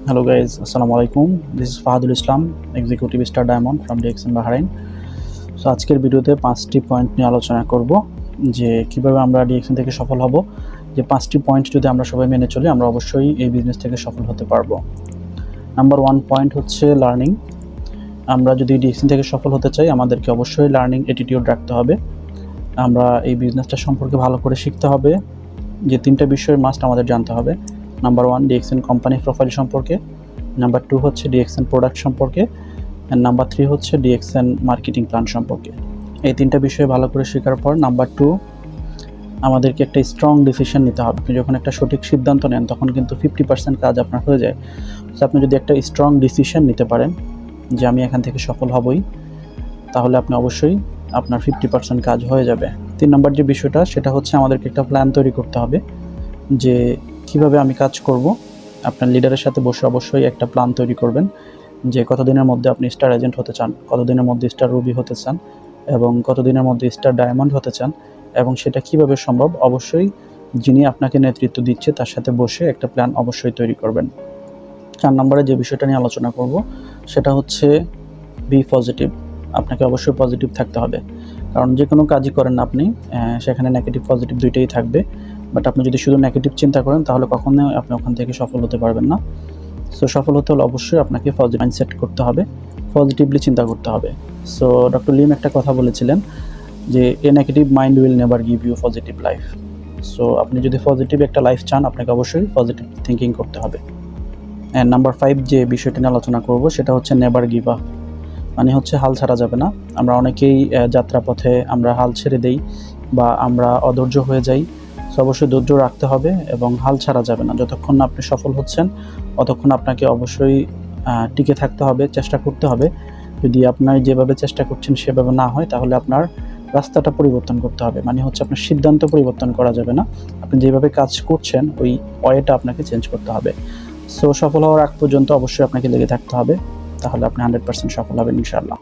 Hello guys, Assalamu alaikum. This is Fahadul Islam, Executive Star Diamond from DXN Bahrain. So আজকের ভিডিওতে 5টি point নিয়ে আলোচনা করব যে কিভাবে আমরা ডিএক্সএন থেকে সফল হব। যে 5টি পয়েন্ট যদি আমরা সবাই মেনে চলি আমরা অবশ্যই এই বিজনেস থেকে সফল হতে পারবো। নাম্বার 1 পয়েন্ট হচ্ছে লার্নিং। আমরা যদি ডিএক্সএন থেকে সফল হতে চাই আমাদেরকে অবশ্যই লার্নিং অ্যাটিটিউড রাখতে হবে। আমরা এই বিজনেসটা সম্পর্কে ভালো করে শিখতে হবে। যে 3টা বিষয় মাস্ট আমাদের জানতে হবে। নাম্বার 1 ডিএক্সএন কোম্পানি প্রোফাইল সম্পর্কে, নাম্বার 2 হচ্ছে ডিএক্সএন প্রোডাক্ট সম্পর্কে, অ্যান্ড নাম্বার 3 হচ্ছে ডিএক্সএন মার্কেটিং প্ল্যান সম্পর্কে। এই 3টা বিষয় ভালো করে শেখার পর নাম্বার 2 আমাদেরকে একটা স্ট্রং ডিসিশন নিতে হবে। আপনি যখন একটা সঠিক সিদ্ধান্ত নেন তখন কিন্তু 50% কাজ আপনার হয়ে যায়। তো আপনি যদি একটা স্ট্রং ডিসিশন নিতে পারেন যে আমি এখান থেকে সফল হবই, তাহলে আপনি অবশ্যই আপনার 50% কাজ হয়ে যাবে। 3 নম্বর যে বিষয়টা সেটা হচ্ছে আমাদেরকে একটা প্ল্যান তৈরি করতে হবে যে কিভাবে আমি কাজ করব। আপনার লিডারের সাথে বসে অবশ্যই একটা প্ল্যান তৈরি করবেন যে কতদিনের মধ্যে আপনি স্টার এজেন্ট হতে চান, কতদিনের মধ্যে স্টার রুবি হতে চান এবং কতদিনের মধ্যে স্টার ডায়মন্ড হতে চান এবং সেটা কিভাবে সম্ভব। অবশ্যই যিনি আপনাকে নেতৃত্ব দিচ্ছে তার সাথে বসে একটা প্ল্যান অবশ্যই তৈরি করবেন। 4 নম্বরে যে বিষয়টা নিয়ে আলোচনা করব সেটা হচ্ছে বি পজিটিভ। আপনাকে অবশ্যই পজিটিভ থাকতে হবে, কারণ যে কোনো কাজই করেন আপনি সেখানে নেগেটিভ পজিটিভ দুইটাই থাকবে। বাট আপনি যদি শুধু নেগেটিভ চিন্তা করেন তাহলে কখনোই আপনি ওখান থেকে সফল হতে পারবেন না। সো সফল হতে হলে অবশ্যই আপনাকে পজিটিভ মাইন্ডসেট করতে হবে, পজিটিভলি চিন্তা করতে হবে। সো ডক্টর লিম একটা কথা বলেছিলেন যে a negative mind will never give you positive life. So আপনি যদি পজিটিভ একটা লাইফ চান আপনাকে অবশ্যই পজিটিভ থিঙ্কিং করতে হবে। অ্যান্ড নাম্বার 5 যে বিষয়টা নিয়ে আলোচনা করব সেটা হচ্ছে নেভার গিভ আপ। মানে হচ্ছে হাল ছাড়া যাবে না। আমরা অনেকেই যাত্রাপথে আমরা হাল ছেড়ে দেই বা আমরা অধৈর্য হয়ে যাই। সো অবশ্যই ধৈর্য রাখতে হবে এবং হাল ছাড়া যাবে না। যতক্ষণ না আপনি সফল হচ্ছেন ততক্ষণ আপনাকে অবশ্যই টিকে থাকতে হবে, চেষ্টা করতে হবে। যদি আপনার যেভাবে চেষ্টা করছেন সেভাবে না হয় তাহলে আপনার রাস্তাটা পরিবর্তন করতে হবে। মানে হচ্ছে আপনার সিদ্ধান্ত পরিবর্তন করা যাবে না। আপনি যেভাবে কাজ করছেন ওই ওয়েটা আপনাকে চেঞ্জ করতে হবে। সো সফল হওয়ার আগ পর্যন্ত অবশ্যই আপনাকে লেগে থাকতে হবে, তাহলে আপনি 100% সফল হবেন ইনশাআল্লাহ।